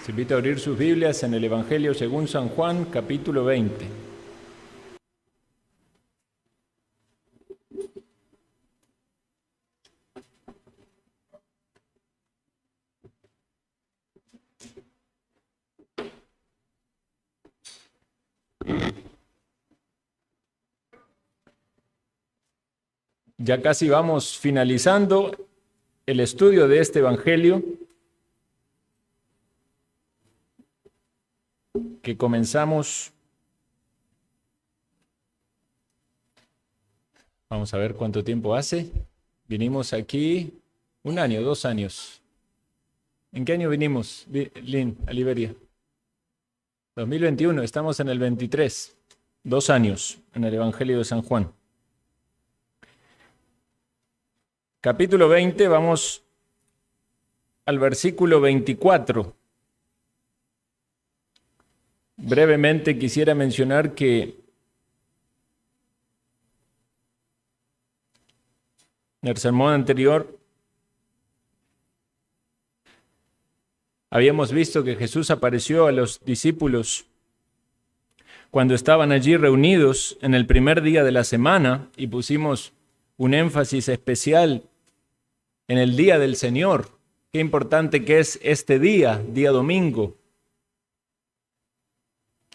Les invito a abrir sus Biblias en el Evangelio según San Juan, capítulo 20. Ya casi vamos finalizando el estudio de este Evangelio que comenzamos. Vamos a ver cuánto tiempo hace. Vinimos aquí 1 año, 2 años. ¿En qué año vinimos, Lynn, a Liberia? 2021, estamos en el 23. 2 años en el Evangelio de San Juan. Capítulo 20, vamos al versículo 24. Brevemente quisiera mencionar que en el sermón anterior habíamos visto que Jesús apareció a los discípulos cuando estaban allí reunidos en el primer día de la semana y pusimos un énfasis especial en el día del Señor. Qué importante que es este día, día domingo.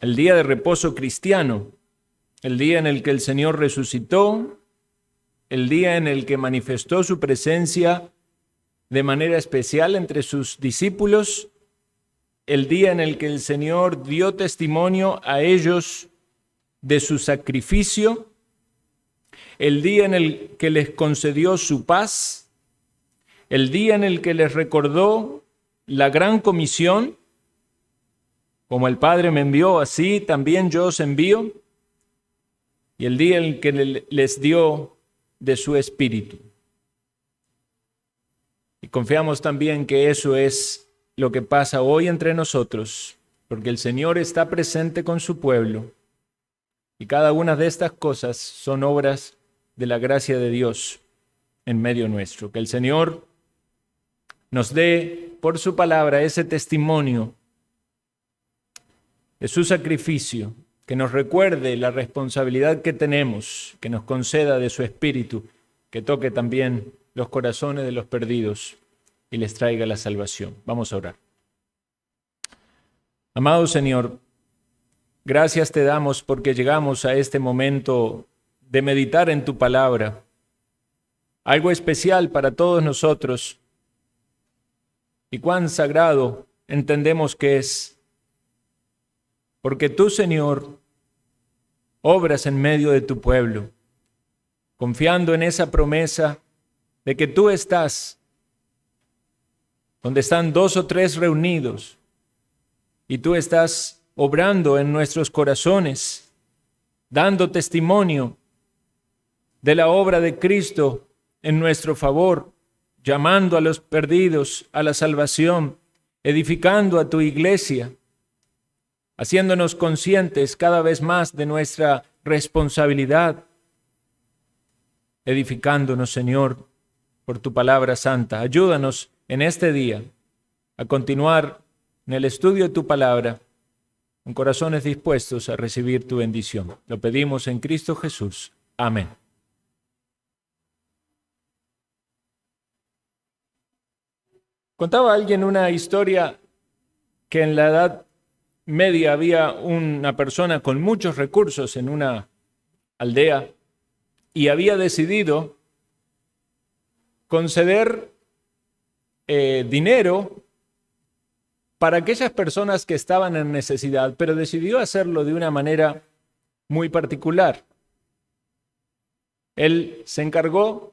El día de reposo cristiano, el día en el que el Señor resucitó, el día en el que manifestó su presencia de manera especial entre sus discípulos, el día en el que el Señor dio testimonio a ellos de su sacrificio, el día en el que les concedió su paz, el día en el que les recordó la gran comisión. Como el Padre me envió, así también yo os envío. Y el día en el que les dio de su Espíritu. Y confiamos también que eso es lo que pasa hoy entre nosotros, porque el Señor está presente con su pueblo. Y cada una de estas cosas son obras de la gracia de Dios en medio nuestro. Que el Señor nos dé por su palabra ese testimonio de su sacrificio, que nos recuerde la responsabilidad que tenemos, que nos conceda de su Espíritu, que toque también los corazones de los perdidos y les traiga la salvación. Vamos a orar. Amado Señor, gracias te damos porque llegamos a este momento de meditar en tu palabra, algo especial para todos nosotros, y cuán sagrado entendemos que es. Porque tú, Señor, obras en medio de tu pueblo, confiando en esa promesa de que tú estás donde están 2 o 3 reunidos y tú estás obrando en nuestros corazones, dando testimonio de la obra de Cristo en nuestro favor, llamando a los perdidos a la salvación, edificando a tu iglesia, haciéndonos conscientes cada vez más de nuestra responsabilidad, edificándonos, Señor, por tu palabra santa. Ayúdanos en este día a continuar en el estudio de tu palabra, con corazones dispuestos a recibir tu bendición. Lo pedimos en Cristo Jesús. Amén. Contaba alguien una historia que en la Edad Media había una persona con muchos recursos en una aldea y había decidido conceder dinero para aquellas personas que estaban en necesidad, pero decidió hacerlo de una manera muy particular. Él se encargó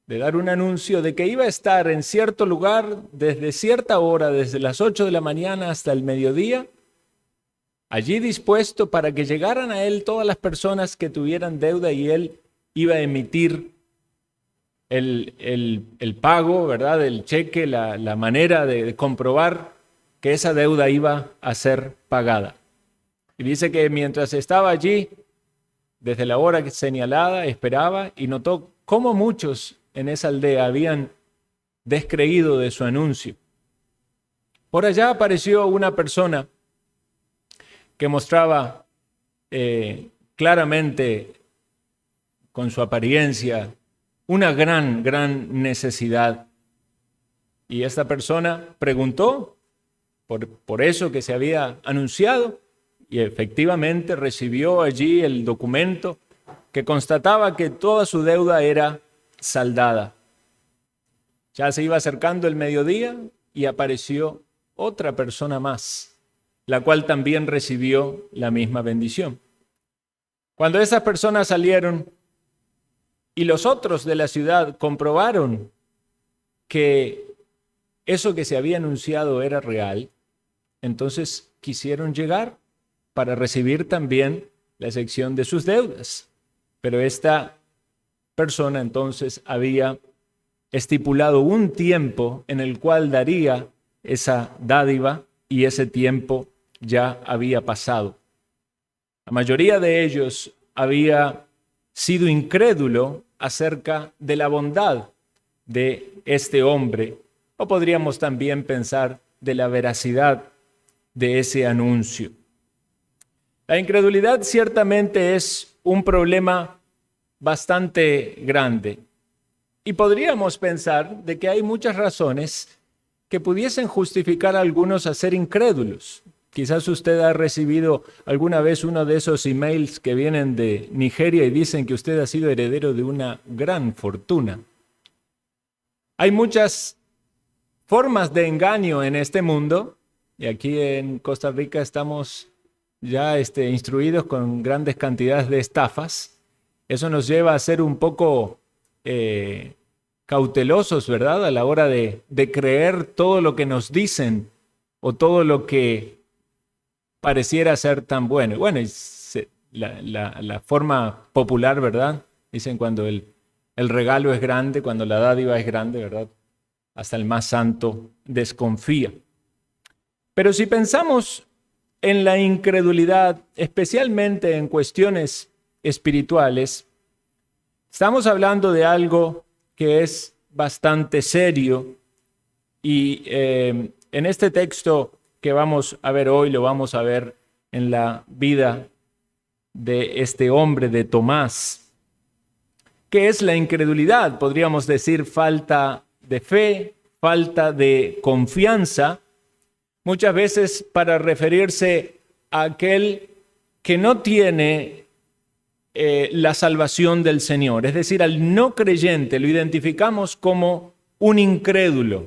de dar un anuncio de que iba a estar en cierto lugar desde cierta hora, desde las 8 de la mañana hasta el mediodía, allí dispuesto para que llegaran a él todas las personas que tuvieran deuda y él iba a emitir el pago, ¿verdad? El cheque, la manera de comprobar que esa deuda iba a ser pagada. Y dice que mientras estaba allí, desde la hora señalada, esperaba y notó cómo muchos en esa aldea habían descreído de su anuncio. Por allá apareció una persona que mostraba claramente con su apariencia una gran necesidad. Y esta persona preguntó por eso que se había anunciado y efectivamente recibió allí el documento que constataba que toda su deuda era saldada. Ya se iba acercando el mediodía y apareció otra persona más, la cual también recibió la misma bendición. Cuando esas personas salieron y los otros de la ciudad comprobaron que eso que se había anunciado era real, entonces quisieron llegar para recibir también la exención de sus deudas. Pero esta persona entonces había estipulado un tiempo en el cual daría esa dádiva y ese tiempo ya había pasado. La mayoría de ellos había sido incrédulo acerca de la bondad de este hombre, o podríamos también pensar de la veracidad de ese anuncio. La incredulidad ciertamente es un problema bastante grande y podríamos pensar de que hay muchas razones que pudiesen justificar a algunos a ser incrédulos. Quizás usted ha recibido alguna vez uno de esos emails que vienen de Nigeria y dicen que usted ha sido heredero de una gran fortuna. Hay muchas formas de engaño en este mundo y aquí en Costa Rica estamos ya instruidos con grandes cantidades de estafas. Eso nos lleva a ser un poco cautelosos, ¿verdad? A la hora de creer todo lo que nos dicen o todo lo que pareciera ser tan bueno. Bueno, la forma popular, ¿verdad? Dicen cuando el regalo es grande, cuando la dádiva es grande, ¿verdad? Hasta el más santo desconfía. Pero si pensamos en la incredulidad, especialmente en cuestiones espirituales, estamos hablando de algo que es bastante serio y en este texto que vamos a ver hoy, lo vamos a ver en la vida de este hombre, de Tomás. ¿Qué es la incredulidad? Podríamos decir falta de fe, falta de confianza, muchas veces para referirse a aquel que no tiene la salvación del Señor. Es decir, al no creyente lo identificamos como un incrédulo,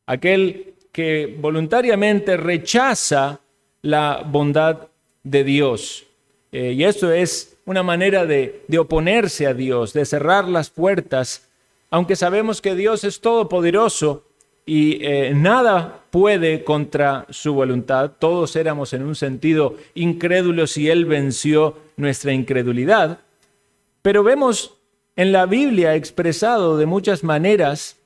aquel que voluntariamente rechaza la bondad de Dios. Y esto es una manera de oponerse a Dios, de cerrar las puertas, aunque sabemos que Dios es todopoderoso y nada puede contra su voluntad. Todos éramos en un sentido incrédulos y Él venció nuestra incredulidad. Pero vemos en la Biblia expresado de muchas maneras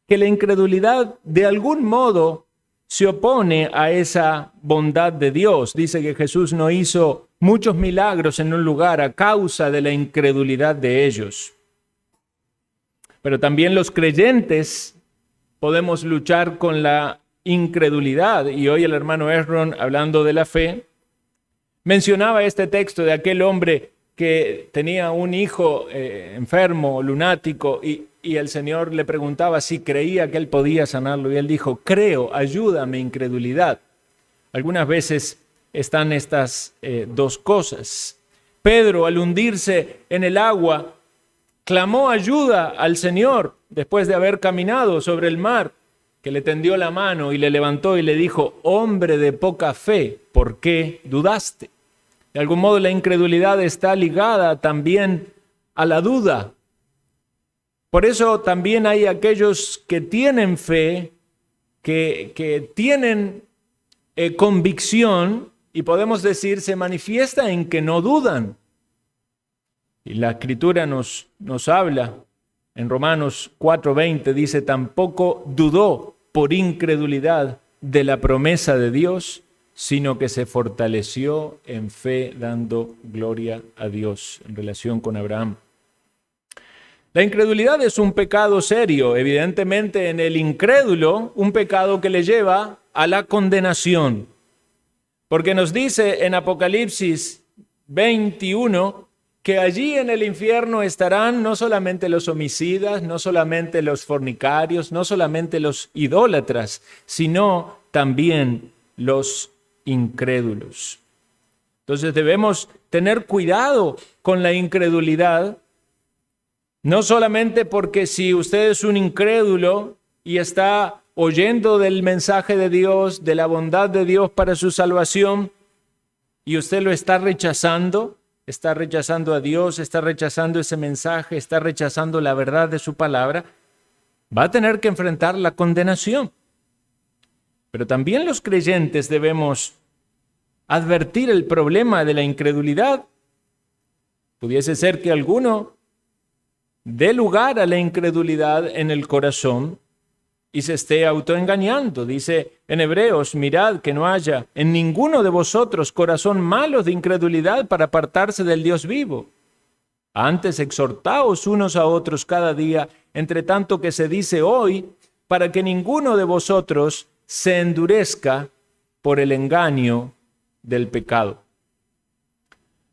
que la incredulidad de algún modo se opone a esa bondad de Dios. Dice que Jesús no hizo muchos milagros en un lugar a causa de la incredulidad de ellos. Pero también los creyentes podemos luchar con la incredulidad. Y hoy el hermano Esron, hablando de la fe, mencionaba este texto de aquel hombre que tenía un hijo enfermo, lunático, y el Señor le preguntaba si creía que él podía sanarlo. Y él dijo, creo, ayúdame, incredulidad. Algunas veces están estas dos cosas. Pedro, al hundirse en el agua, clamó ayuda al Señor después de haber caminado sobre el mar, que le tendió la mano y le levantó y le dijo, hombre de poca fe, ¿por qué dudaste? De algún modo la incredulidad está ligada también a la duda. Por eso también hay aquellos que tienen fe, que tienen convicción y podemos decir se manifiesta en que no dudan. Y la Escritura nos habla en Romanos 4:20, dice, tampoco dudó por incredulidad de la promesa de Dios, sino que se fortaleció en fe dando gloria a Dios en relación con Abraham. La incredulidad es un pecado serio, evidentemente en el incrédulo, un pecado que le lleva a la condenación. Porque nos dice en Apocalipsis 21 que allí en el infierno estarán no solamente los homicidas, no solamente los fornicarios, no solamente los idólatras, sino también los incrédulos. Entonces debemos tener cuidado con la incredulidad, no solamente porque si usted es un incrédulo y está oyendo del mensaje de Dios, de la bondad de Dios para su salvación, y usted lo está rechazando a Dios, está rechazando ese mensaje, está rechazando la verdad de su palabra, va a tener que enfrentar la condenación. Pero también los creyentes debemos advertir el problema de la incredulidad. Pudiese ser que alguno dé lugar a la incredulidad en el corazón y se esté autoengañando. Dice en Hebreos, mirad que no haya en ninguno de vosotros corazón malo de incredulidad para apartarse del Dios vivo. Antes exhortaos unos a otros cada día, entre tanto que se dice hoy, para que ninguno de vosotros se endurezca por el engaño del pecado.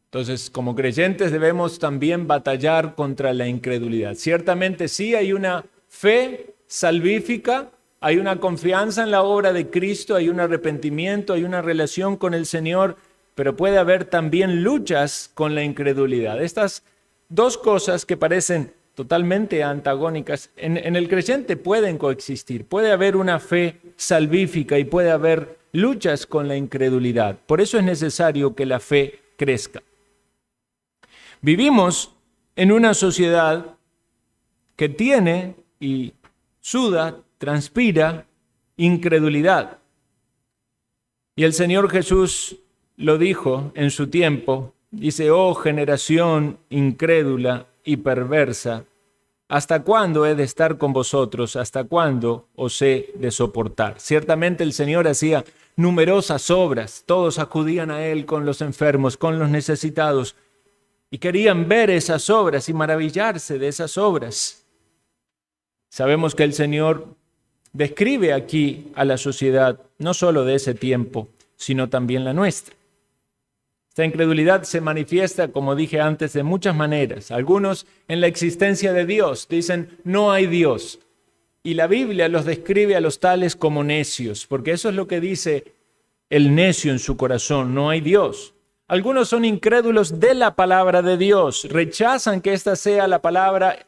Entonces, como creyentes debemos también batallar contra la incredulidad. Ciertamente sí hay una fe salvífica, hay una confianza en la obra de Cristo, hay un arrepentimiento, hay una relación con el Señor, pero puede haber también luchas con la incredulidad. Estas dos cosas que parecen totalmente antagónicas, en el creyente pueden coexistir. Puede haber una fe salvífica y puede haber luchas con la incredulidad. Por eso es necesario que la fe crezca. Vivimos en una sociedad que tiene y suda, transpira incredulidad. Y el Señor Jesús lo dijo en su tiempo, dice, oh generación incrédula y perversa, ¿hasta cuándo he de estar con vosotros? ¿Hasta cuándo os he de soportar? Ciertamente el Señor hacía numerosas obras, todos acudían a Él con los enfermos, con los necesitados, y querían ver esas obras y maravillarse de esas obras. Sabemos que el Señor describe aquí a la sociedad, no solo de ese tiempo, sino también la nuestra. Esta incredulidad se manifiesta, como dije antes, de muchas maneras. Algunos en la existencia de Dios dicen, no hay Dios. Y la Biblia los describe a los tales como necios, porque eso es lo que dice el necio en su corazón, no hay Dios. Algunos son incrédulos de la palabra de Dios, rechazan que esta sea la palabra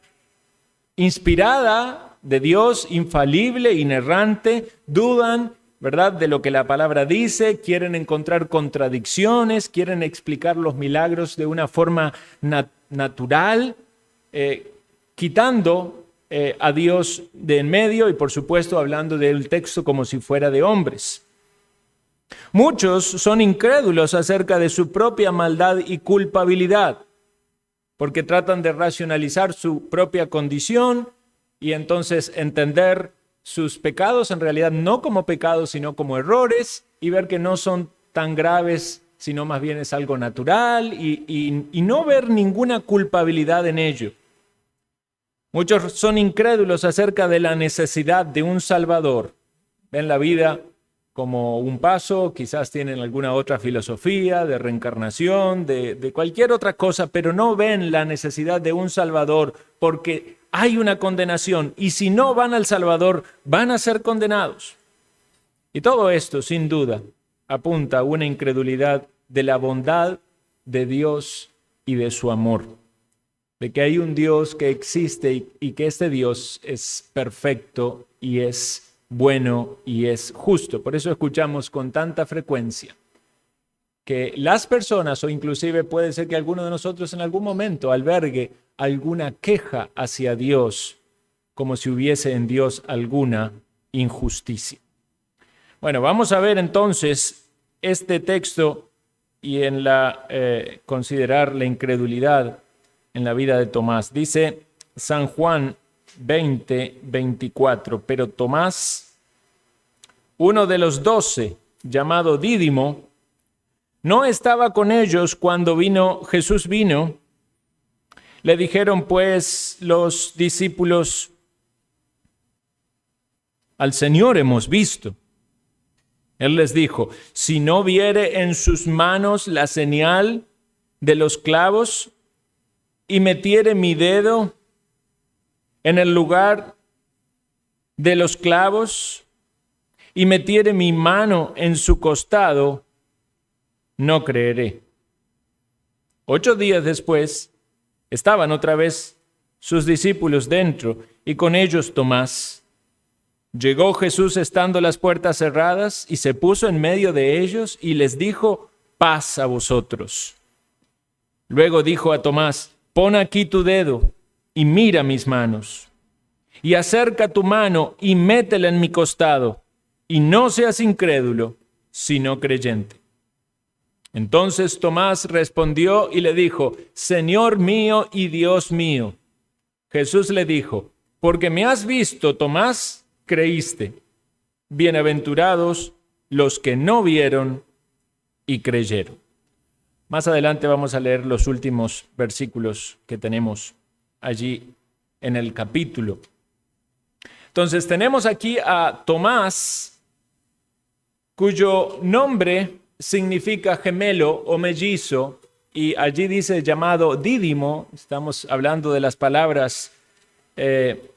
inspirada de Dios, infalible, inerrante, dudan, ¿verdad?, de lo que la palabra dice, quieren encontrar contradicciones, quieren explicar los milagros de una forma natural, quitando a Dios de en medio y por supuesto hablando del texto como si fuera de hombres. Muchos son incrédulos acerca de su propia maldad y culpabilidad, porque tratan de racionalizar su propia condición y entonces entender sus pecados en realidad no como pecados, sino como errores, y ver que no son tan graves, sino más bien es algo natural, y no ver ninguna culpabilidad en ello. Muchos son incrédulos acerca de la necesidad de un Salvador. Ven la vida como un paso, quizás tienen alguna otra filosofía de reencarnación, de cualquier otra cosa, pero no ven la necesidad de un Salvador porque hay una condenación y si no van al Salvador van a ser condenados. Y todo esto, sin duda, apunta a una incredulidad de la bondad de Dios y de su amor, de que hay un Dios que existe y que este Dios es perfecto y es bueno y es justo. Por eso escuchamos con tanta frecuencia que las personas, o inclusive puede ser que alguno de nosotros en algún momento albergue alguna queja hacia Dios, como si hubiese en Dios alguna injusticia. Bueno, vamos a ver entonces este texto y en considerar la incredulidad en la vida de Tomás. Dice San Juan 20:24, pero Tomás, uno de los 12, llamado Dídimo, no estaba con ellos cuando Jesús vino. Le dijeron pues los discípulos, al Señor hemos visto. Él les dijo: si no viere en sus manos la señal de los clavos y metiere mi dedo en el lugar de los clavos y metiere mi mano en su costado, no creeré. 8 días después, estaban otra vez sus discípulos dentro y con ellos Tomás. Llegó Jesús estando las puertas cerradas y se puso en medio de ellos y les dijo: paz a vosotros. Luego dijo a Tomás: pon aquí tu dedo y mira mis manos, y acerca tu mano y métela en mi costado, y no seas incrédulo, sino creyente. Entonces Tomás respondió y le dijo: Señor mío y Dios mío. Jesús le dijo: porque me has visto, Tomás, creíste. Bienaventurados los que no vieron y creyeron. Más adelante vamos a leer los últimos versículos que tenemos allí en el capítulo. Entonces tenemos aquí a Tomás, cuyo nombre significa gemelo o mellizo, y allí dice llamado Dídimo. Estamos hablando de las palabras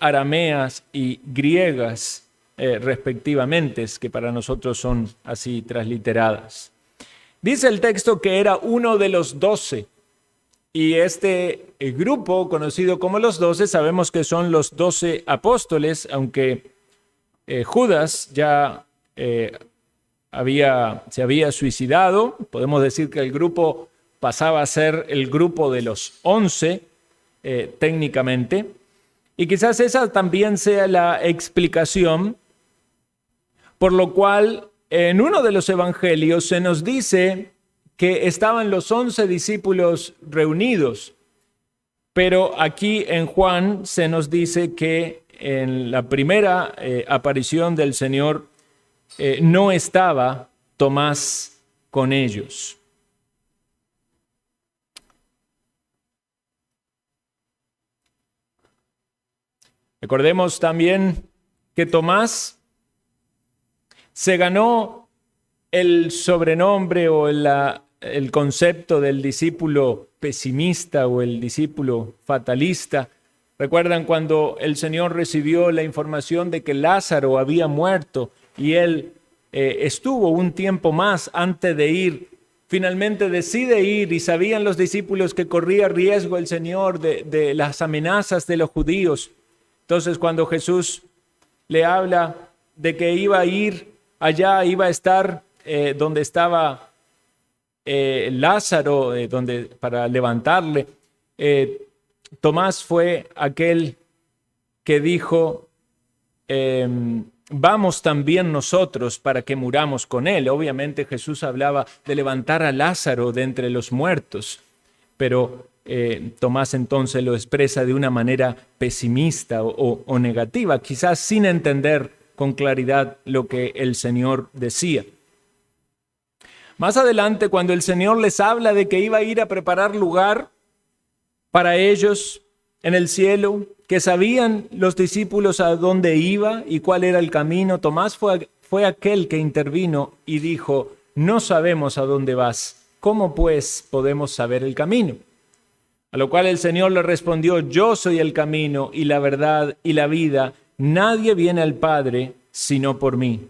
arameas y griegas respectivamente, que para nosotros son así transliteradas. Dice el texto que era uno de los 12, y este grupo conocido como los 12 sabemos que son los 12 apóstoles, aunque Judas ya se había suicidado. Podemos decir que el grupo pasaba a ser el grupo de los 11 técnicamente. Y quizás esa también sea la explicación por lo cual en uno de los evangelios se nos dice que estaban los 11 discípulos reunidos, pero aquí en Juan se nos dice que en la primera aparición del Señor no estaba Tomás con ellos. Recordemos también que Tomás se ganó el sobrenombre o el concepto del discípulo pesimista o el discípulo fatalista. ¿Recuerdan cuando el Señor recibió la información de que Lázaro había muerto y él estuvo un tiempo más antes de ir? Finalmente decide ir, y sabían los discípulos que corría riesgo el Señor de las amenazas de los judíos. Entonces, cuando Jesús le habla de que iba a ir allá, iba a estar donde estaba Lázaro, para levantarle, Tomás fue aquel que dijo: vamos también nosotros para que muramos con él. Obviamente Jesús hablaba de levantar a Lázaro de entre los muertos, pero Tomás entonces lo expresa de una manera pesimista o negativa, quizás sin entender con claridad lo que el Señor decía. Más adelante, cuando el Señor les habla de que iba a ir a preparar lugar para ellos en el cielo, que sabían los discípulos a dónde iba y cuál era el camino, Tomás fue aquel que intervino y dijo: no sabemos a dónde vas, ¿cómo pues podemos saber el camino? A lo cual el Señor le respondió: yo soy el camino y la verdad y la vida. Nadie viene al Padre sino por mí.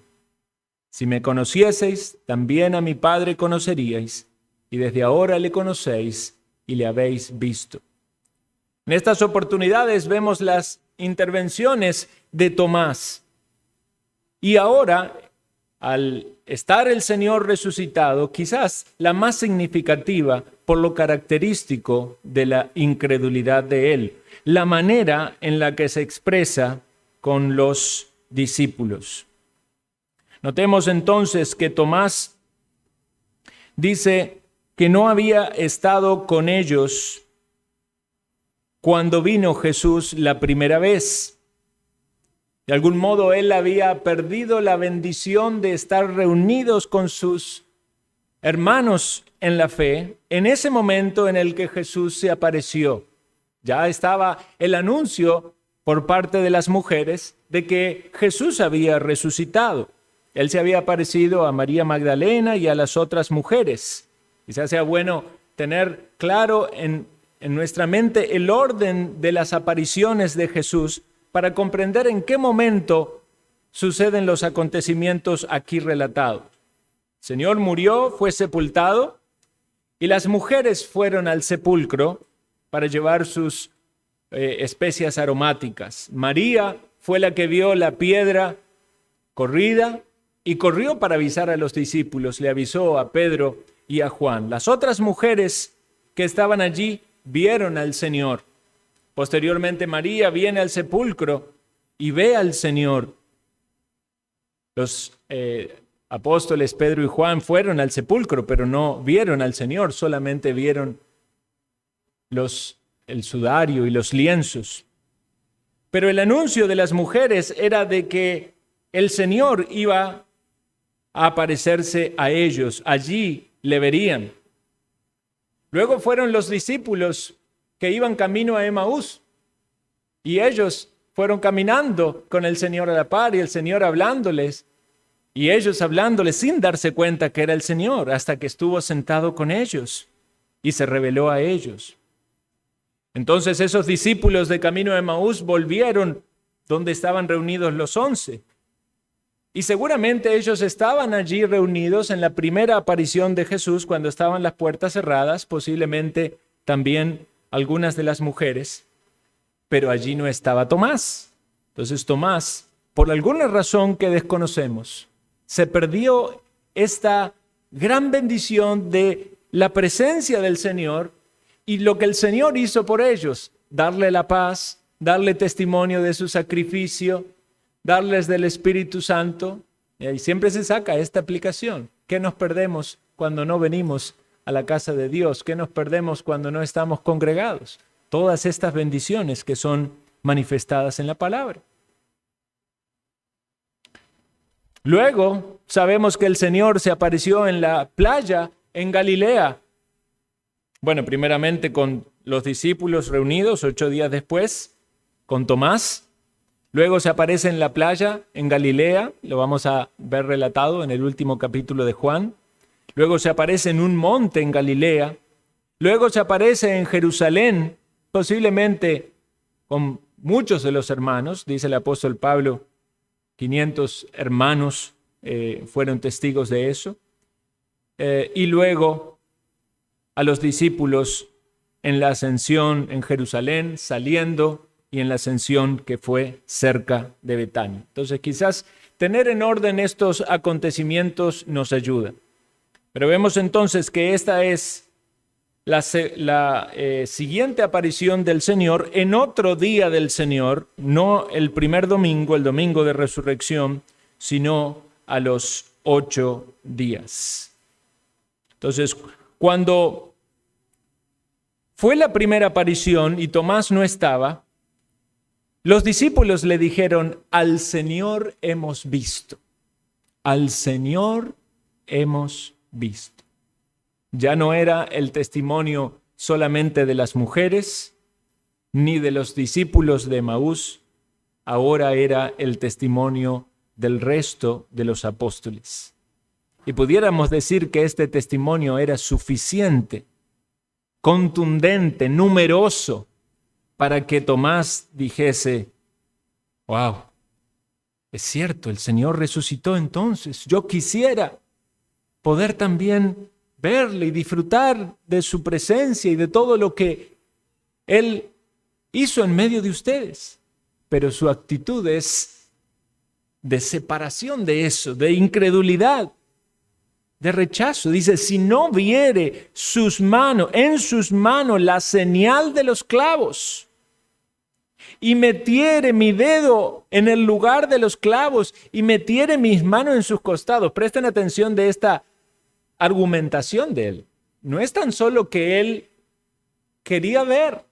Si me conocieseis, también a mi Padre conoceríais, y desde ahora le conocéis y le habéis visto. En estas oportunidades vemos las intervenciones de Tomás. Y ahora, al estar el Señor resucitado, quizás la más significativa por lo característico de la incredulidad de él, la manera en la que se expresa con los discípulos. Notemos entonces que Tomás dice que no había estado con ellos cuando vino Jesús la primera vez. De algún modo él había perdido la bendición de estar reunidos con sus hermanos en la fe en ese momento en el que Jesús se apareció. Ya estaba el anuncio por parte de las mujeres de que Jesús había resucitado. Él se había aparecido a María Magdalena y a las otras mujeres. Quizás sea bueno tener claro en nuestra mente el orden de las apariciones de Jesús para comprender en qué momento suceden los acontecimientos aquí relatados. El Señor murió, fue sepultado, y las mujeres fueron al sepulcro para llevar sus especias aromáticas. María fue la que vio la piedra corrida y corrió para avisar a los discípulos, le avisó a Pedro y a Juan. Las otras mujeres que estaban allí vieron al Señor. Posteriormente María viene al sepulcro y ve al Señor. Los apóstoles Pedro y Juan fueron al sepulcro, pero no vieron al Señor, solamente vieron el sudario y los lienzos. Pero el anuncio de las mujeres era de que el Señor iba a aparecerse a ellos, allí le verían. Luego fueron los discípulos que iban camino a Emaús y ellos fueron caminando con el Señor a la par y el Señor hablándoles y ellos hablándoles sin darse cuenta que era el Señor hasta que estuvo sentado con ellos y se reveló a ellos. Entonces esos discípulos de camino a Emaús volvieron donde estaban reunidos los 11. Y seguramente ellos estaban allí reunidos en la primera aparición de Jesús cuando estaban las puertas cerradas, posiblemente también algunas de las mujeres, pero allí no estaba Tomás. Entonces Tomás, por alguna razón que desconocemos, se perdió esta gran bendición de la presencia del Señor y lo que el Señor hizo por ellos, darle la paz, darle testimonio de su sacrificio, darles del Espíritu Santo. Y ahí siempre se saca esta aplicación. ¿Qué nos perdemos cuando no venimos a la casa de Dios? ¿Qué nos perdemos cuando no estamos congregados? Todas estas bendiciones que son manifestadas en la palabra. Luego sabemos que el Señor se apareció en la playa en Galilea. Bueno, primeramente con los discípulos reunidos 8 días después, con Tomás. Luego se aparece en la playa en Galilea, lo vamos a ver relatado en el último capítulo de Juan. Luego se aparece en un monte en Galilea. Luego se aparece en Jerusalén, posiblemente con muchos de los hermanos, dice el apóstol Pablo, 500 hermanos fueron testigos de eso. Y luego a los discípulos en la ascensión en Jerusalén, saliendo, y en la ascensión que fue cerca de Betania. Entonces quizás tener en orden estos acontecimientos nos ayuda. Pero vemos entonces que esta es la siguiente aparición del Señor en otro día del Señor, no el primer domingo, el domingo de resurrección, sino a los 8 días. Entonces, cuando fue la primera aparición y Tomás no estaba, los discípulos le dijeron, al Señor hemos visto, al Señor hemos visto. Ya no era el testimonio solamente de las mujeres, ni de los discípulos de Emaús, ahora era el testimonio del resto de los apóstoles. Y pudiéramos decir que este testimonio era suficiente, contundente, numeroso, para que Tomás dijese, wow, es cierto, el Señor resucitó entonces. Yo quisiera poder también verle y disfrutar de su presencia y de todo lo que Él hizo en medio de ustedes. Pero su actitud es de separación de eso, de incredulidad, de rechazo. Dice, si no viere en sus manos la señal de los clavos, y metiere mi dedo en el lugar de los clavos y metiere mis manos en sus costados. Presten atención de esta argumentación de él. No es tan solo que él quería ver,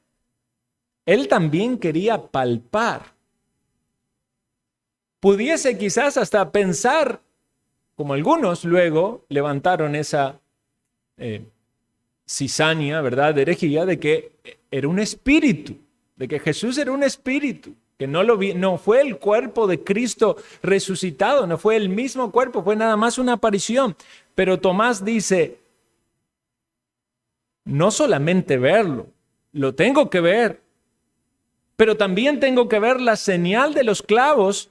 él también quería palpar. Pudiese quizás hasta pensar, como algunos luego levantaron esa cizaña, ¿verdad?, de herejía, de que era un espíritu, de que Jesús era un espíritu. que no lo vi, no fue el cuerpo de Cristo resucitado, no fue el mismo cuerpo, fue nada más una aparición. Pero Tomás dice, no solamente verlo, lo tengo que ver, pero también tengo que ver la señal de los clavos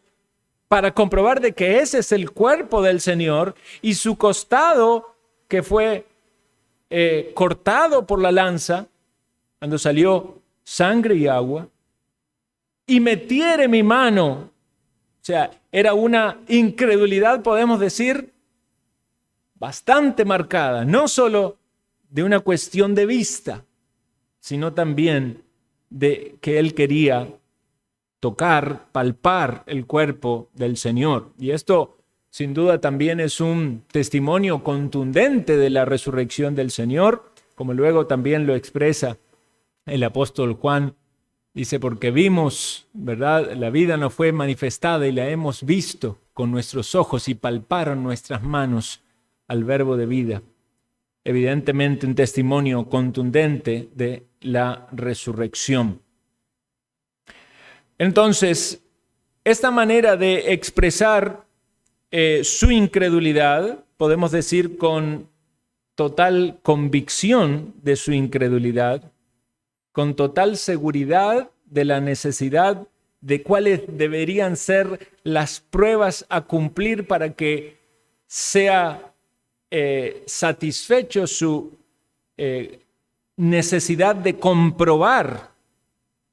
para comprobar de que ese es el cuerpo del Señor y su costado que fue cortado por la lanza, cuando salió sangre y agua, y metiere mi mano. O sea, era una incredulidad, podemos decir, bastante marcada, no solo de una cuestión de vista, sino también de que él quería tocar, palpar el cuerpo del Señor. Y esto, sin duda, también es un testimonio contundente de la resurrección del Señor, como luego también lo expresa el apóstol Juan. Dice, porque vimos, ¿verdad? La vida nos fue manifestada y la hemos visto con nuestros ojos y palparon nuestras manos al verbo de vida. Evidentemente un testimonio contundente de la resurrección. Entonces, esta manera de expresar su incredulidad, podemos decir con total convicción de su incredulidad, con total seguridad de la necesidad de cuáles deberían ser las pruebas a cumplir para que sea satisfecho su necesidad de comprobar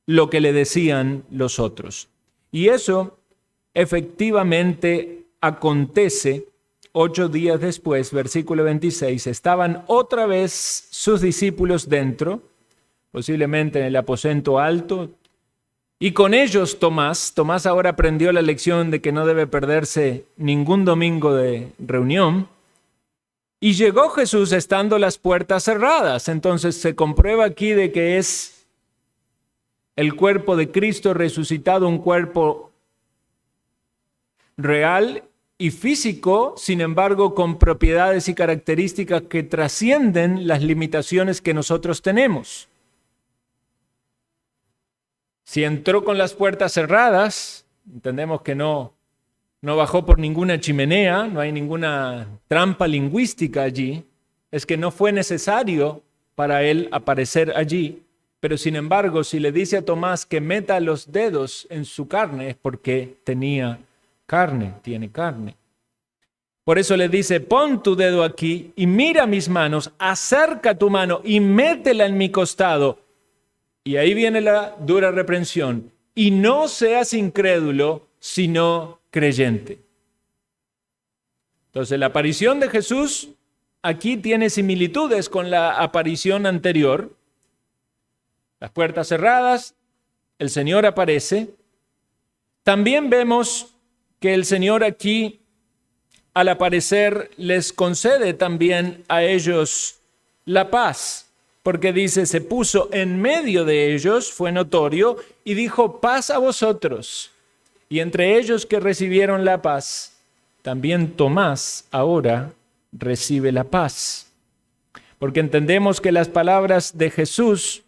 lo que le decían los otros. Y eso efectivamente acontece 8 días después, versículo 26, estaban otra vez sus discípulos dentro, posiblemente en el aposento alto, y con ellos Tomás. Tomás ahora aprendió la lección de que no debe perderse ningún domingo de reunión. Y llegó Jesús estando las puertas cerradas. Entonces se comprueba aquí de que es el cuerpo de Cristo resucitado, un cuerpo real y físico, sin embargo, con propiedades y características que trascienden las limitaciones que nosotros tenemos. Si entró con las puertas cerradas, entendemos que no bajó por ninguna chimenea, no hay ninguna trampa lingüística allí, es que no fue necesario para él aparecer allí, pero sin embargo, si le dice a Tomás que meta los dedos en su carne, es porque tenía carne, tiene carne. Por eso le dice, pon tu dedo aquí y mira mis manos, acerca tu mano y métela en mi costado. Y ahí viene la dura reprensión. Y no seas incrédulo, sino creyente. Entonces, la aparición de Jesús aquí tiene similitudes con la aparición anterior. Las puertas cerradas, el Señor aparece. También vemos que el Señor aquí, al aparecer, les concede también a ellos la paz. Porque dice, se puso en medio de ellos, fue notorio, y dijo, paz a vosotros. Y entre ellos que recibieron la paz, también Tomás ahora recibe la paz. Porque entendemos que las palabras de Jesús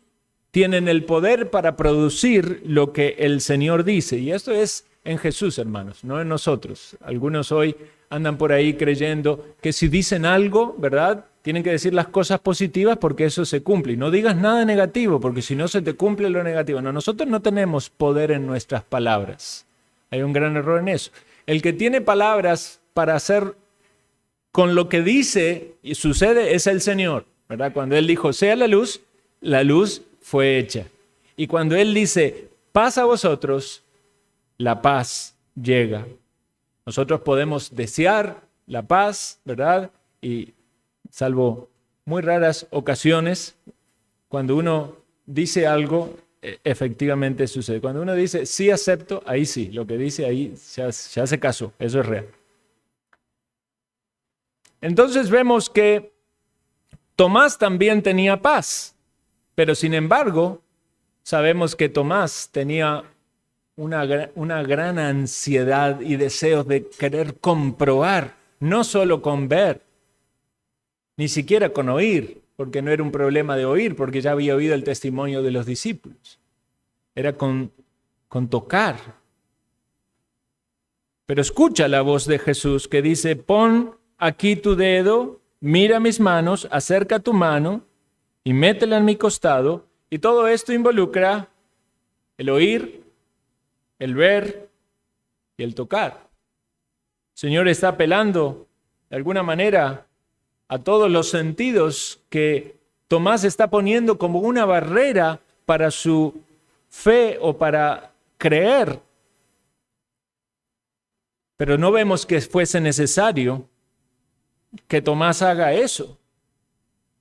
tienen el poder para producir lo que el Señor dice. Y esto es en Jesús, hermanos, no en nosotros. Algunos hoy andan por ahí creyendo que si dicen algo, ¿verdad?, tienen que decir las cosas positivas porque eso se cumple. Y no digas nada negativo, porque si no se te cumple lo negativo. No, nosotros no tenemos poder en nuestras palabras. Hay un gran error en eso. El que tiene palabras para hacer con lo que dice y sucede es el Señor, ¿verdad? Cuando Él dijo, sea la luz fue hecha. Y cuando Él dice, paz a vosotros, la paz llega. Nosotros podemos desear la paz, ¿verdad? Y salvo muy raras ocasiones, cuando uno dice algo, efectivamente sucede. Cuando uno dice, sí acepto, ahí sí, lo que dice ahí ya se casó, eso es real. Entonces vemos que Tomás también tenía paz, pero sin embargo, sabemos que Tomás tenía una gran ansiedad y deseos de querer comprobar, no solo con ver, ni siquiera con oír, porque no era un problema de oír, porque ya había oído el testimonio de los discípulos. Era con con tocar. Pero escucha la voz de Jesús que dice, pon aquí tu dedo, mira mis manos, acerca tu mano y métela en mi costado. Y todo esto involucra el oír, el ver y el tocar. El Señor está apelando de alguna manera a todos los sentidos que Tomás está poniendo como una barrera para su fe o para creer. Pero no vemos que fuese necesario que Tomás haga eso,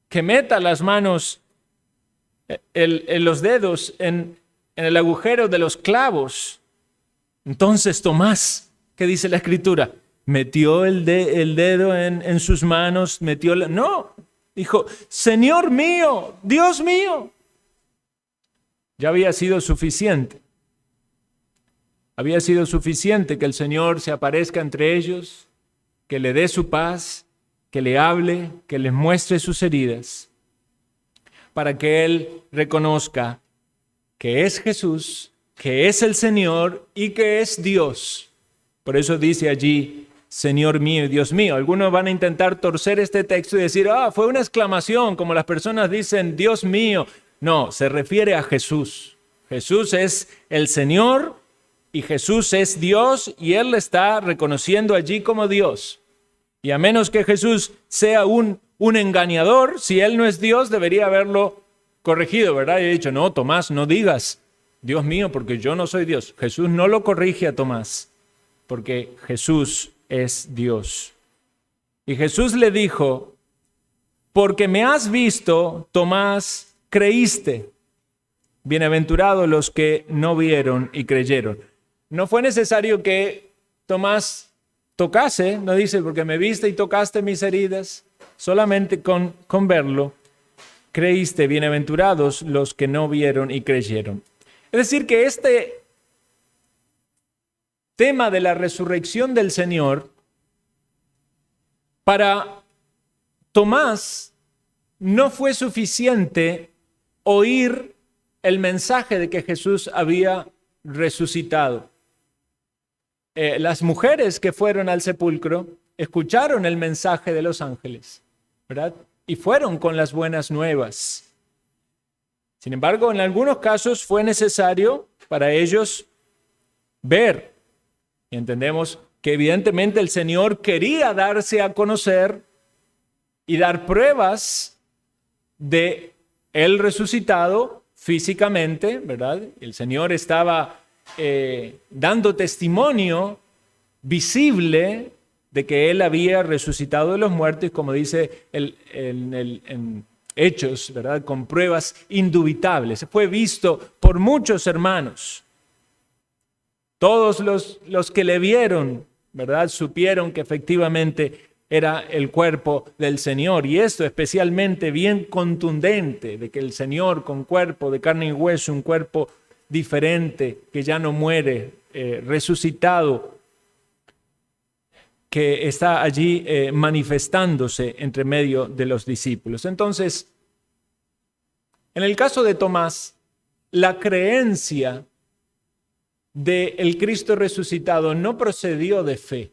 que meta las manos, en los dedos en el agujero de los clavos. Entonces Tomás, ¿qué dice la Escritura? Metió el dedo en sus manos, no, dijo, Señor mío, Dios mío. Ya había sido suficiente. Había sido suficiente que el Señor se aparezca entre ellos, que le dé su paz, que le hable, que les muestre sus heridas, para que Él reconozca que es Jesús, que es el Señor y que es Dios. Por eso dice allí, Señor mío y Dios mío. Algunos van a intentar torcer este texto y decir, fue una exclamación, como las personas dicen, Dios mío. No, se refiere a Jesús. Jesús es el Señor y Jesús es Dios y Él le está reconociendo allí como Dios. Y a menos que Jesús sea un engañador, si Él no es Dios, debería haberlo corregido, ¿verdad? Y he dicho, no, Tomás, no digas, Dios mío, porque yo no soy Dios. Jesús no lo corrige a Tomás, porque Jesús es Dios. Y Jesús le dijo, porque me has visto, Tomás, creíste. Bienaventurados los que no vieron y creyeron. No fue necesario que Tomás tocase, no dice, porque me viste y tocaste mis heridas, solamente con verlo, creíste. Bienaventurados los que no vieron y creyeron. Es decir, que este tema de la resurrección del Señor, para Tomás no fue suficiente oír el mensaje de que Jesús había resucitado. Las mujeres que fueron al sepulcro escucharon el mensaje de los ángeles, ¿verdad? Y fueron con las buenas nuevas. Sin embargo, en algunos casos fue necesario para ellos ver. Y entendemos que evidentemente el Señor quería darse a conocer y dar pruebas de Él resucitado físicamente, ¿verdad? El Señor estaba dando testimonio visible de que Él había resucitado de los muertos, como dice en Hechos, ¿verdad? Con pruebas indubitables. Fue visto por muchos hermanos. Todos los que le vieron, ¿verdad? Supieron que efectivamente era el cuerpo del Señor. Y esto especialmente bien contundente, de que el Señor con cuerpo de carne y hueso, un cuerpo diferente, que ya no muere, resucitado, que está allí manifestándose entre medio de los discípulos. Entonces, en el caso de Tomás, la creencia del Cristo resucitado no procedió de fe,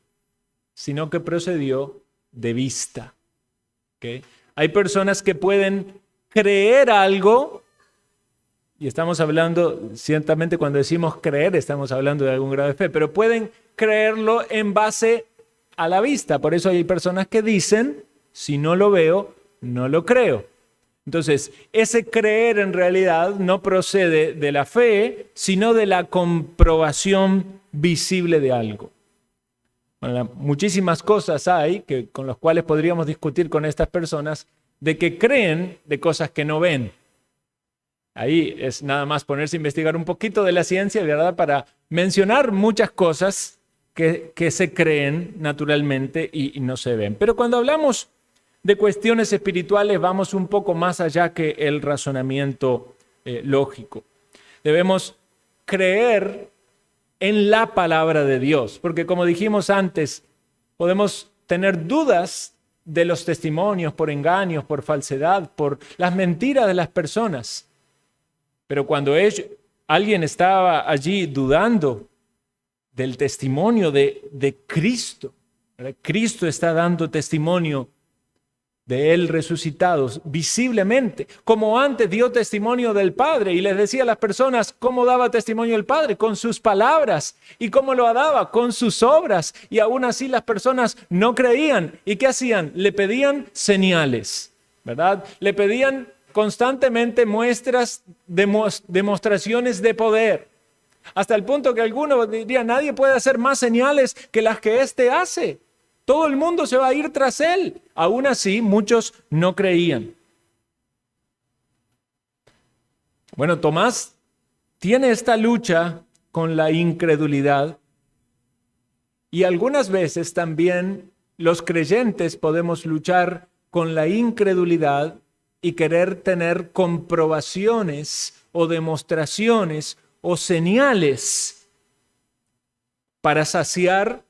sino que procedió de vista. ¿Okay? Hay personas que pueden creer algo, y estamos hablando, ciertamente cuando decimos creer, estamos hablando de algún grado de fe, pero pueden creerlo en base a la vista. Por eso hay personas que dicen, si no lo veo, no lo creo. Entonces, ese creer en realidad no procede de la fe, sino de la comprobación visible de algo. Bueno, muchísimas cosas hay con las cuales podríamos discutir con estas personas de que creen de cosas que no ven. Ahí es nada más ponerse a investigar un poquito de la ciencia, ¿verdad? Para mencionar muchas cosas que se creen naturalmente y no se ven. Pero cuando hablamos de cuestiones espirituales vamos un poco más allá que el razonamiento lógico. Debemos creer en la palabra de Dios, porque como dijimos antes, podemos tener dudas de los testimonios por engaños, por falsedad, por las mentiras de las personas. Pero cuando alguien estaba allí dudando del testimonio de Cristo. Cristo está dando testimonio de Él resucitado visiblemente, como antes dio testimonio del Padre y les decía a las personas cómo daba testimonio el Padre, con sus palabras, y cómo lo daba, con sus obras, y aún así las personas no creían. ¿Y qué hacían? Le pedían señales, ¿verdad? Le pedían constantemente muestras, demostraciones de poder, hasta el punto que algunos dirían, nadie puede hacer más señales que las que éste hace. Todo el mundo se va a ir tras él. Aún así, muchos no creían. Bueno, Tomás tiene esta lucha con la incredulidad, y algunas veces también los creyentes podemos luchar con la incredulidad y querer tener comprobaciones o demostraciones o señales para saciar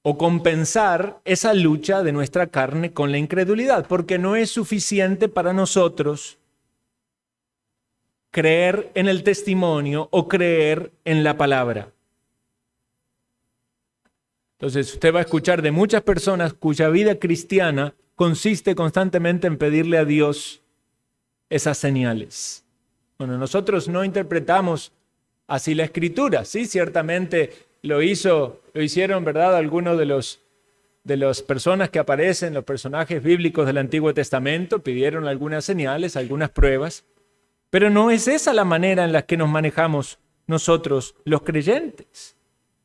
o compensar esa lucha de nuestra carne con la incredulidad, porque no es suficiente para nosotros creer en el testimonio o creer en la palabra. Entonces usted va a escuchar de muchas personas cuya vida cristiana consiste constantemente en pedirle a Dios esas señales. Bueno, nosotros no interpretamos así la Escritura, sí, ciertamente lo hicieron, ¿verdad? Algunos de las personas que aparecen, los personajes bíblicos del Antiguo Testamento, pidieron algunas señales, algunas pruebas, pero no es esa la manera en la que nos manejamos nosotros, los creyentes.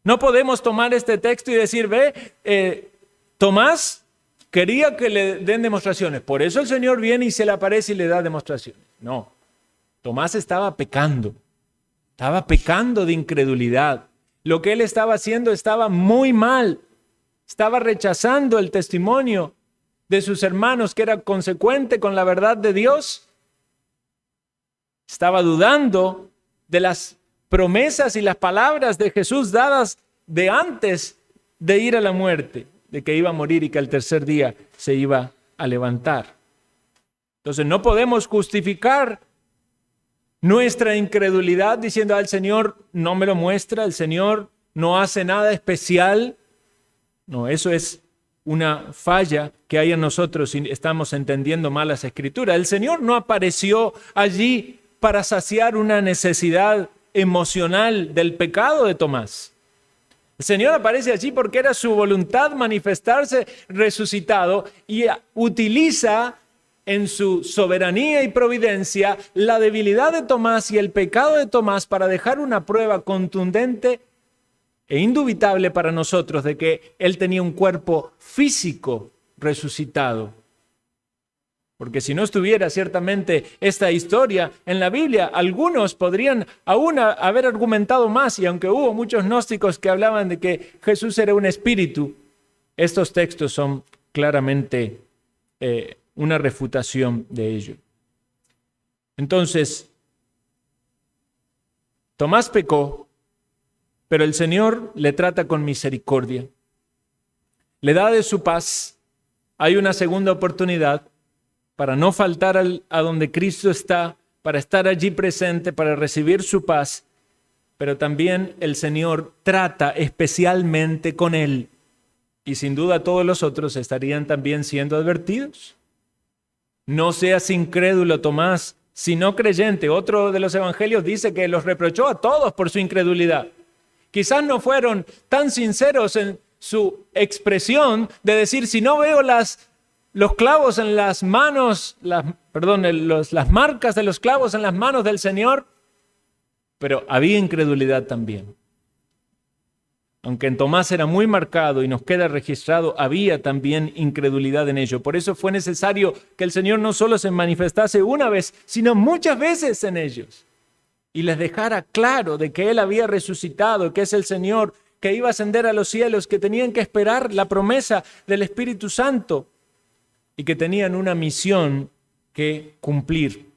No podemos tomar este texto y decir, Tomás quería que le den demostraciones, por eso el Señor viene y se le aparece y le da demostraciones. No, Tomás estaba pecando de incredulidad. Lo que él estaba haciendo estaba muy mal. Estaba rechazando el testimonio de sus hermanos, que era consecuente con la verdad de Dios. Estaba dudando de las promesas y las palabras de Jesús dadas de antes de ir a la muerte, de que iba a morir y que al tercer día se iba a levantar. Entonces no podemos justificar nuestra incredulidad diciendo al Señor no me lo muestra, el Señor no hace nada especial. No, eso es una falla que hay en nosotros y estamos entendiendo mal las Escrituras. El Señor no apareció allí para saciar una necesidad emocional del pecado de Tomás. El Señor aparece allí porque era su voluntad manifestarse resucitado y utiliza en su soberanía y providencia la debilidad de Tomás y el pecado de Tomás para dejar una prueba contundente e indubitable para nosotros de que él tenía un cuerpo físico resucitado. Porque si no estuviera ciertamente esta historia en la Biblia, algunos podrían aún haber argumentado más, y aunque hubo muchos gnósticos que hablaban de que Jesús era un espíritu, estos textos son claramente una refutación de ello. Entonces, Tomás pecó, pero el Señor le trata con misericordia. Le da de su paz. Hay una segunda oportunidad para no faltar a donde Cristo está, para estar allí presente, para recibir su paz. Pero también el Señor trata especialmente con él. Y sin duda todos los otros estarían también siendo advertidos. No seas incrédulo, Tomás, sino creyente. Otro de los evangelios dice que los reprochó a todos por su incredulidad. Quizás no fueron tan sinceros en su expresión de decir, si no veo los clavos en las manos, las marcas de los clavos en las manos del Señor, pero había incredulidad también. Aunque en Tomás era muy marcado y nos queda registrado, había también incredulidad en ello. Por eso fue necesario que el Señor no solo se manifestase una vez, sino muchas veces en ellos. Y les dejara claro de que Él había resucitado, que es el Señor, que iba a ascender a los cielos, que tenían que esperar la promesa del Espíritu Santo y que tenían una misión que cumplir.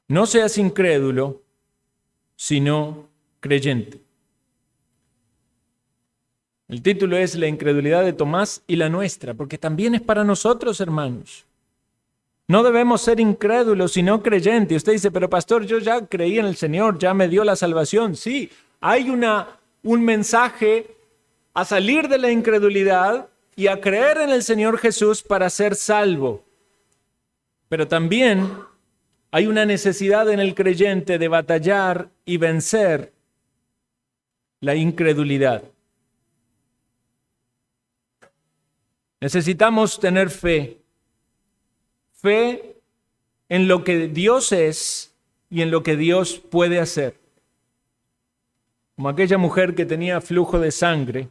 No seas incrédulo, sino creyente. El título es La incredulidad de Tomás y la nuestra, porque también es para nosotros, hermanos. No debemos ser incrédulos, sino creyentes. Y usted dice, pero pastor, yo ya creí en el Señor, ya me dio la salvación. Sí, hay un mensaje a salir de la incredulidad y a creer en el Señor Jesús para ser salvo. Pero también hay una necesidad en el creyente de batallar y vencer la incredulidad. Necesitamos tener fe. Fe en lo que Dios es y en lo que Dios puede hacer. Como aquella mujer que tenía flujo de sangre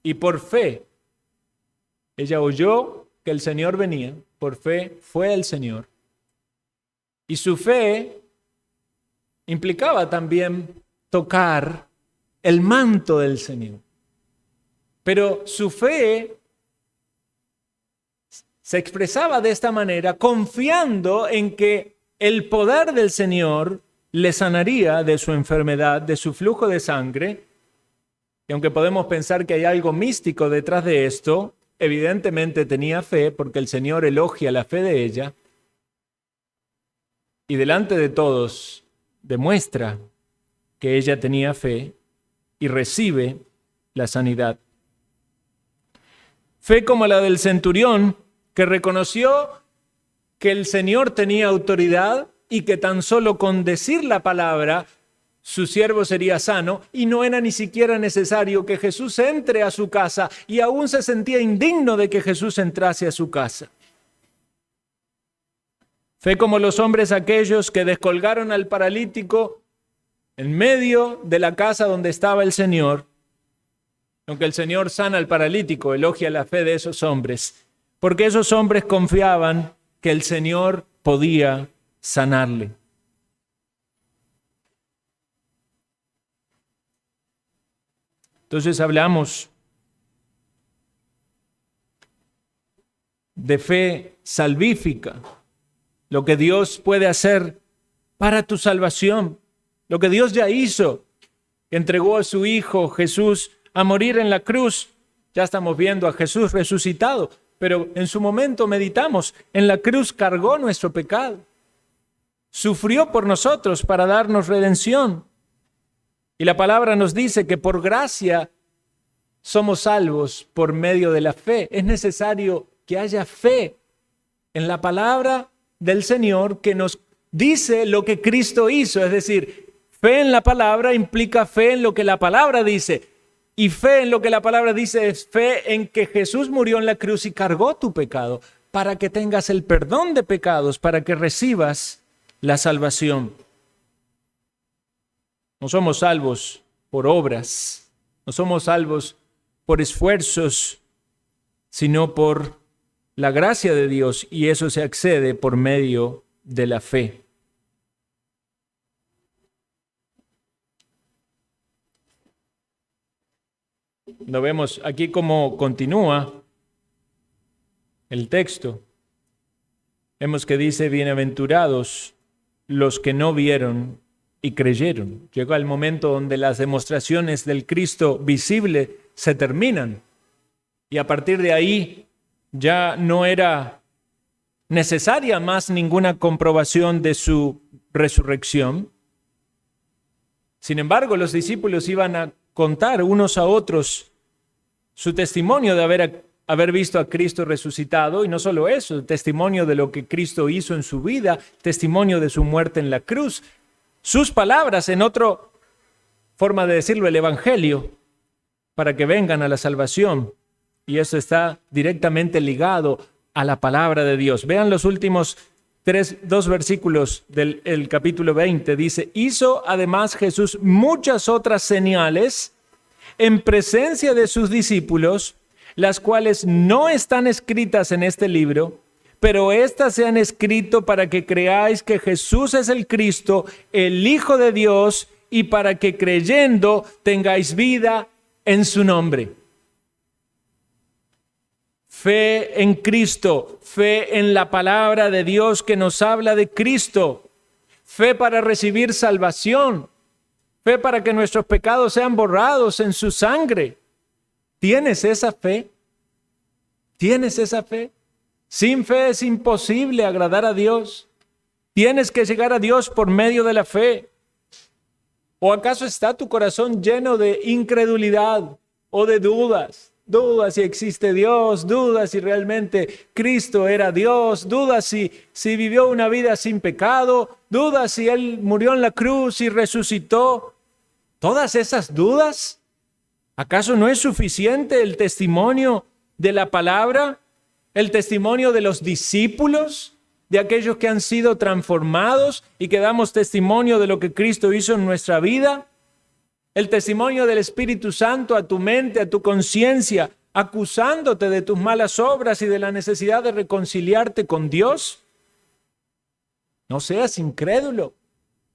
y por fe, ella oyó que el Señor venía, por fe fue al Señor. Y su fe implicaba también tocar el manto del Señor. Pero su fe se expresaba de esta manera, confiando en que el poder del Señor le sanaría de su enfermedad, de su flujo de sangre. Y aunque podemos pensar que hay algo místico detrás de esto, evidentemente tenía fe porque el Señor elogia la fe de ella y delante de todos demuestra que ella tenía fe y recibe la sanidad. Fe como la del centurión, que reconoció que el Señor tenía autoridad y que tan solo con decir la palabra su siervo sería sano, y no era ni siquiera necesario que Jesús entre a su casa, y aún se sentía indigno de que Jesús entrase a su casa. Fe como los hombres aquellos que descolgaron al paralítico en medio de la casa donde estaba el Señor. Aunque el Señor sana al paralítico, elogia la fe de esos hombres, porque esos hombres confiaban que el Señor podía sanarle. Entonces hablamos de fe salvífica, lo que Dios puede hacer para tu salvación, lo que Dios ya hizo, que entregó a su Hijo Jesús a morir en la cruz. Ya estamos viendo a Jesús resucitado, pero en su momento meditamos, en la cruz cargó nuestro pecado, sufrió por nosotros para darnos redención. Y la palabra nos dice que por gracia somos salvos por medio de la fe. Es necesario que haya fe en la palabra del Señor que nos dice lo que Cristo hizo. Es decir, fe en la palabra implica fe en lo que la palabra dice. Y fe en lo que la palabra dice es fe en que Jesús murió en la cruz y cargó tu pecado para que tengas el perdón de pecados, para que recibas la salvación. No somos salvos por obras, no somos salvos por esfuerzos, sino por la gracia de Dios, y eso se accede por medio de la fe. Lo vemos aquí como continúa el texto. Vemos que dice, bienaventurados los que no vieron y creyeron. Llegó el momento donde las demostraciones del Cristo visible se terminan. Y a partir de ahí ya no era necesaria más ninguna comprobación de su resurrección. Sin embargo, los discípulos iban a contar unos a otros su testimonio de haber visto a Cristo resucitado, y no solo eso, el testimonio de lo que Cristo hizo en su vida, testimonio de su muerte en la cruz, sus palabras, en otra forma de decirlo, el Evangelio, para que vengan a la salvación. Y eso está directamente ligado a la palabra de Dios. Vean los últimos dos versículos del capítulo 20. Dice, hizo además Jesús muchas otras señales en presencia de sus discípulos, las cuales no están escritas en este libro, pero éstas se han escrito para que creáis que Jesús es el Cristo, el Hijo de Dios, y para que creyendo tengáis vida en su nombre. Fe en Cristo, fe en la palabra de Dios que nos habla de Cristo, fe para recibir salvación, fe para que nuestros pecados sean borrados en su sangre. ¿Tienes esa fe? ¿Tienes esa fe? Sin fe es imposible agradar a Dios. Tienes que llegar a Dios por medio de la fe. ¿O acaso está tu corazón lleno de incredulidad o de dudas? Dudas si existe Dios, dudas si realmente Cristo era Dios, dudas si vivió una vida sin pecado, dudas si Él murió en la cruz y resucitó. Todas esas dudas, ¿acaso no es suficiente el testimonio de la palabra? ¿El testimonio de los discípulos? ¿De aquellos que han sido transformados y que damos testimonio de lo que Cristo hizo en nuestra vida? El testimonio del Espíritu Santo a tu mente, a tu conciencia, acusándote de tus malas obras y de la necesidad de reconciliarte con Dios. No seas incrédulo,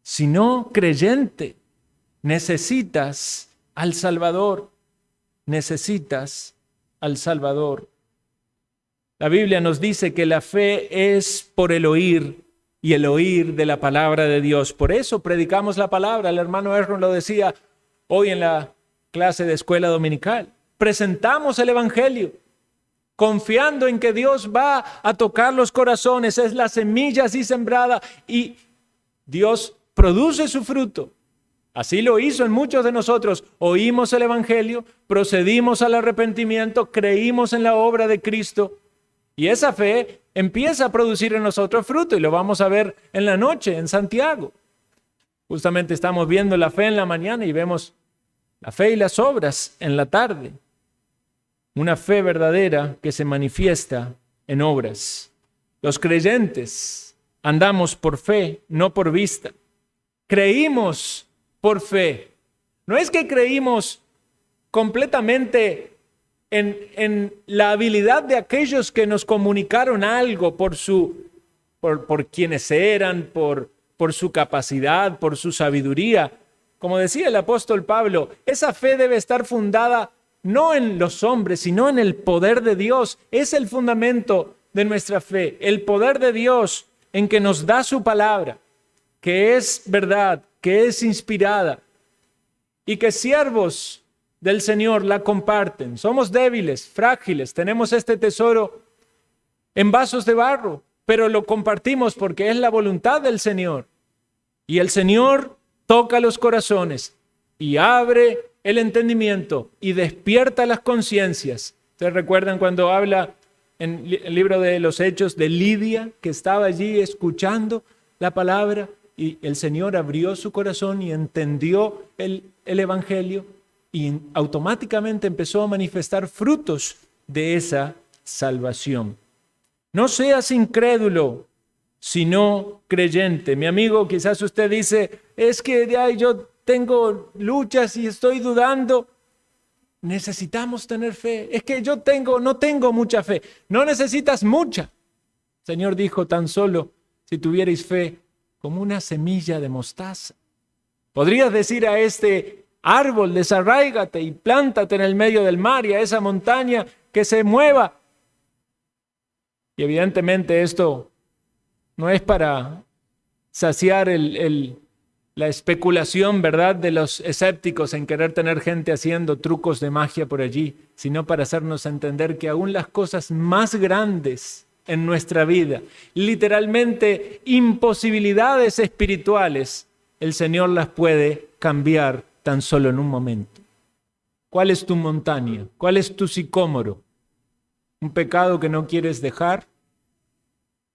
sino creyente. Necesitas al Salvador. Necesitas al Salvador. La Biblia nos dice que la fe es por el oír y el oír de la palabra de Dios. Por eso predicamos la palabra. El hermano Erron lo decía hoy en la clase de escuela dominical. Presentamos el Evangelio, confiando en que Dios va a tocar los corazones. Es la semilla así sembrada y Dios produce su fruto. Así lo hizo en muchos de nosotros. Oímos el Evangelio, procedimos al arrepentimiento, creímos en la obra de Cristo y esa fe empieza a producir en nosotros fruto y lo vamos a ver en la noche en Santiago. Justamente estamos viendo la fe en la mañana y vemos la fe y las obras en la tarde. Una fe verdadera que se manifiesta en obras. Los creyentes andamos por fe, no por vista. Creímos por fe. No es que creímos completamente en la habilidad de aquellos que nos comunicaron algo por quienes eran, por su capacidad, por su sabiduría. Como decía el apóstol Pablo, esa fe debe estar fundada no en los hombres, sino en el poder de Dios. Es el fundamento de nuestra fe, el poder de Dios en que nos da su palabra, que es verdad, que es inspirada y que siervos del Señor la comparten. Somos débiles, frágiles, tenemos este tesoro en vasos de barro, pero lo compartimos porque es la voluntad del Señor. Y el Señor toca los corazones y abre el entendimiento y despierta las conciencias. ¿Ustedes recuerdan cuando habla en el libro de los Hechos de Lidia, que estaba allí escuchando la palabra y el Señor abrió su corazón y entendió el Evangelio y automáticamente empezó a manifestar frutos de esa salvación? No seas incrédulo, sino creyente. Mi amigo, quizás usted dice, es que yo tengo luchas y estoy dudando. Necesitamos tener fe. Es que no tengo mucha fe. No necesitas mucha. El Señor dijo, tan solo si tuvierais fe como una semilla de mostaza. Podrías decir a este árbol, desarráigate y plántate en el medio del mar, y a esa montaña que se mueva. Y evidentemente esto no es para saciar la especulación, ¿verdad?, de los escépticos en querer tener gente haciendo trucos de magia por allí, sino para hacernos entender que aún las cosas más grandes en nuestra vida, literalmente imposibilidades espirituales, el Señor las puede cambiar tan solo en un momento. ¿Cuál es tu montaña? ¿Cuál es tu sicómoro? ¿Un pecado que no quieres dejar?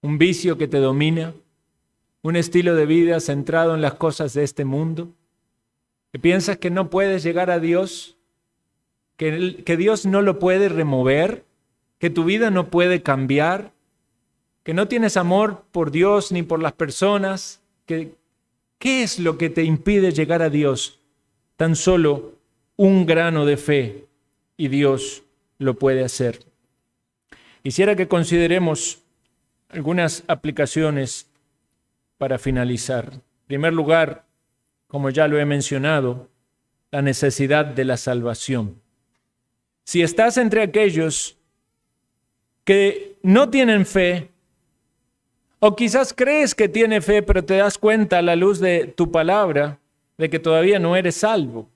¿Un vicio que te domina? ¿Un estilo de vida centrado en las cosas de este mundo? ¿Que piensas que no puedes llegar a Dios? ¿Que Dios no lo puede remover? ¿Que tu vida no puede cambiar? ¿Que no tienes amor por Dios ni por las personas? ¿Qué es lo que te impide llegar a Dios? Tan solo un grano de fe y Dios lo puede hacer. Quisiera que consideremos algunas aplicaciones para finalizar. En primer lugar, como ya lo he mencionado, la necesidad de la salvación. Si estás entre aquellos que no tienen fe, o quizás crees que tiene fe, pero te das cuenta a la luz de tu palabra de que todavía no eres salvo.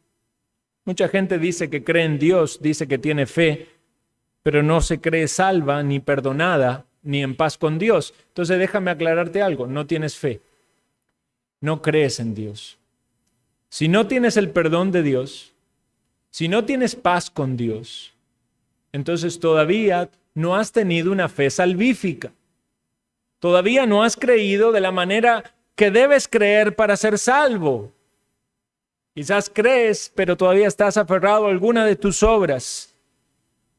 Mucha gente dice que cree en Dios, dice que tiene fe, pero no se cree salva, ni perdonada, ni en paz con Dios. Entonces déjame aclararte algo, no tienes fe, no crees en Dios. Si no tienes el perdón de Dios, si no tienes paz con Dios, entonces todavía no has tenido una fe salvífica. Todavía no has creído de la manera que debes creer para ser salvo. Quizás crees, pero todavía estás aferrado a alguna de tus obras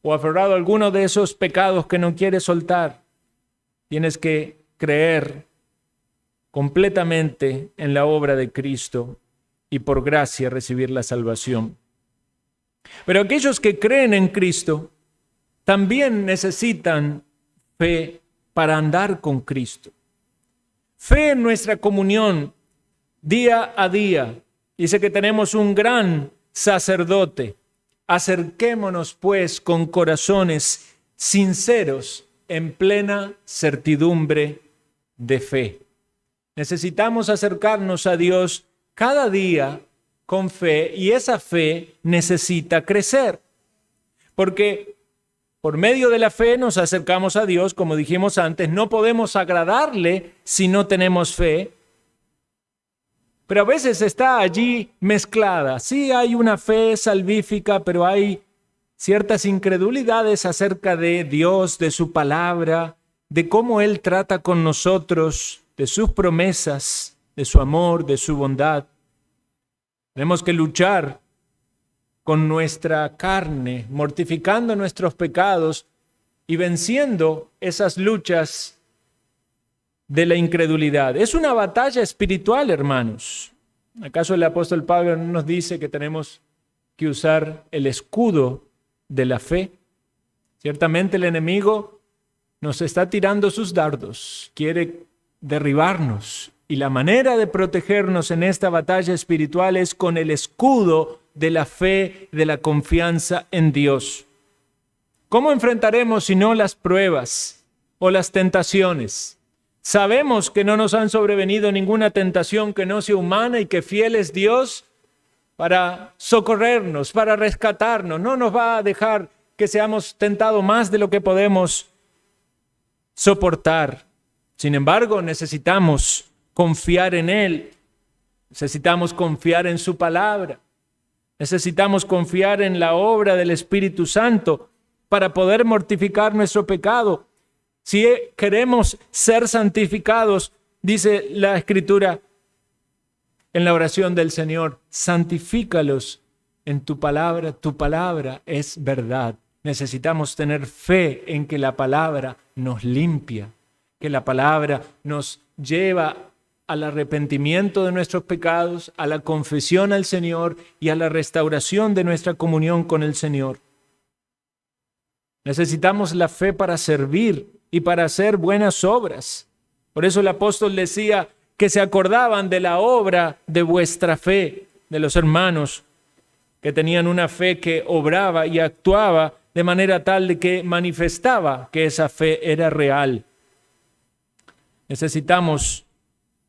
o aferrado a alguno de esos pecados que no quieres soltar. Tienes que creer completamente en la obra de Cristo y por gracia recibir la salvación. Pero aquellos que creen en Cristo también necesitan fe para andar con Cristo. Fe en nuestra comunión día a día. Dice que tenemos un gran sacerdote. Acerquémonos pues con corazones sinceros en plena certidumbre de fe. Necesitamos acercarnos a Dios cada día con fe y esa fe necesita crecer. Porque por medio de la fe nos acercamos a Dios, como dijimos antes, no podemos agradarle si no tenemos fe. Pero a veces está allí mezclada. Sí hay una fe salvífica, pero hay ciertas incredulidades acerca de Dios, de su palabra, de cómo Él trata con nosotros, de sus promesas, de su amor, de su bondad. Tenemos que luchar con nuestra carne, mortificando nuestros pecados y venciendo esas luchas de la incredulidad. Es una batalla espiritual, hermanos. ¿Acaso el apóstol Pablo no nos dice que tenemos que usar el escudo de la fe? Ciertamente el enemigo nos está tirando sus dardos, quiere derribarnos. Y la manera de protegernos en esta batalla espiritual es con el escudo de la fe, de la confianza en Dios. ¿Cómo enfrentaremos si no las pruebas o las tentaciones? Sabemos que no nos han sobrevenido ninguna tentación que no sea humana y que fiel es Dios para socorrernos, para rescatarnos. No nos va a dejar que seamos tentados más de lo que podemos soportar. Sin embargo, necesitamos confiar en Él. Necesitamos confiar en su palabra. Necesitamos confiar en la obra del Espíritu Santo para poder mortificar nuestro pecado. Si queremos ser santificados, dice la Escritura en la oración del Señor, santifícalos en tu palabra es verdad. Necesitamos tener fe en que la palabra nos limpia, que la palabra nos lleva al arrepentimiento de nuestros pecados, a la confesión al Señor y a la restauración de nuestra comunión con el Señor. Necesitamos la fe para servir y para hacer buenas obras. Por eso el apóstol decía que se acordaban de la obra de vuestra fe, de los hermanos que tenían una fe que obraba y actuaba de manera tal de que manifestaba que esa fe era real. Necesitamos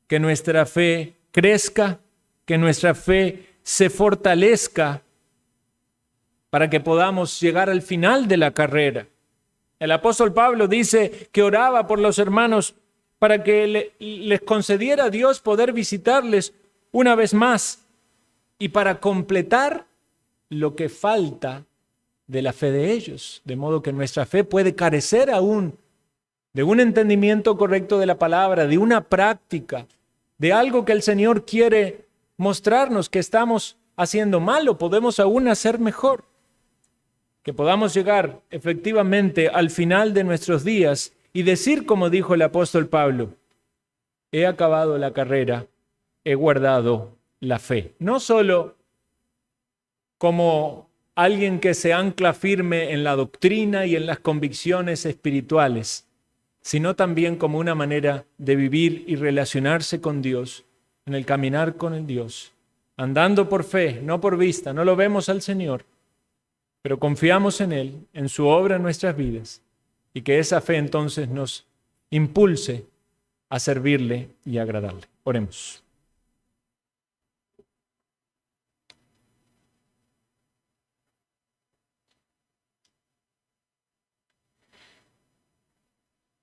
que nuestra fe crezca, que nuestra fe se fortalezca para que podamos llegar al final de la carrera. El apóstol Pablo dice que oraba por los hermanos para que les concediera a Dios poder visitarles una vez más y para completar lo que falta de la fe de ellos, de modo que nuestra fe puede carecer aún de un entendimiento correcto de la palabra, de una práctica, de algo que el Señor quiere mostrarnos que estamos haciendo mal o podemos aún hacer mejor. Que podamos llegar efectivamente al final de nuestros días y decir como dijo el apóstol Pablo, he acabado la carrera, he guardado la fe. No solo como alguien que se ancla firme en la doctrina y en las convicciones espirituales, sino también como una manera de vivir y relacionarse con Dios, en el caminar con el Dios, andando por fe, no por vista, no lo vemos al Señor, pero confiamos en Él, en su obra en nuestras vidas, y que esa fe entonces nos impulse a servirle y agradarle. Oremos.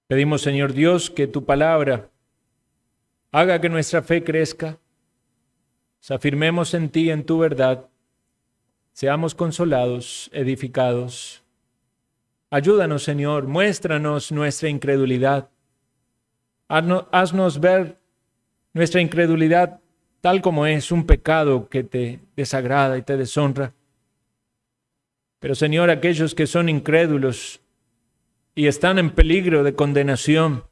Pedimos, Señor Dios, que tu palabra haga que nuestra fe crezca, nos afirmemos en ti, en tu verdad, seamos consolados, edificados. Ayúdanos, Señor, muéstranos nuestra incredulidad. Haznos ver nuestra incredulidad tal como es un pecado que te desagrada y te deshonra. Pero, Señor, aquellos que son incrédulos y están en peligro de condenación,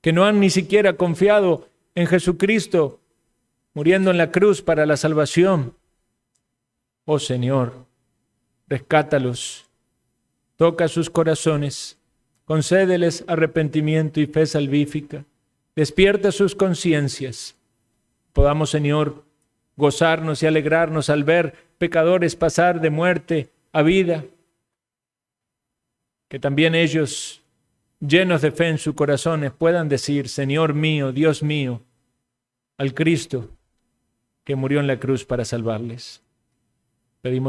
que no han ni siquiera confiado en Jesucristo, muriendo en la cruz para la salvación. Oh Señor, rescátalos, toca sus corazones, concédeles arrepentimiento y fe salvífica, despierta sus conciencias. Podamos, Señor, gozarnos y alegrarnos al ver pecadores pasar de muerte a vida, que también ellos, llenos de fe en sus corazones, puedan decir: Señor mío, Dios mío, al Cristo que murió en la cruz para salvarles. Pedimos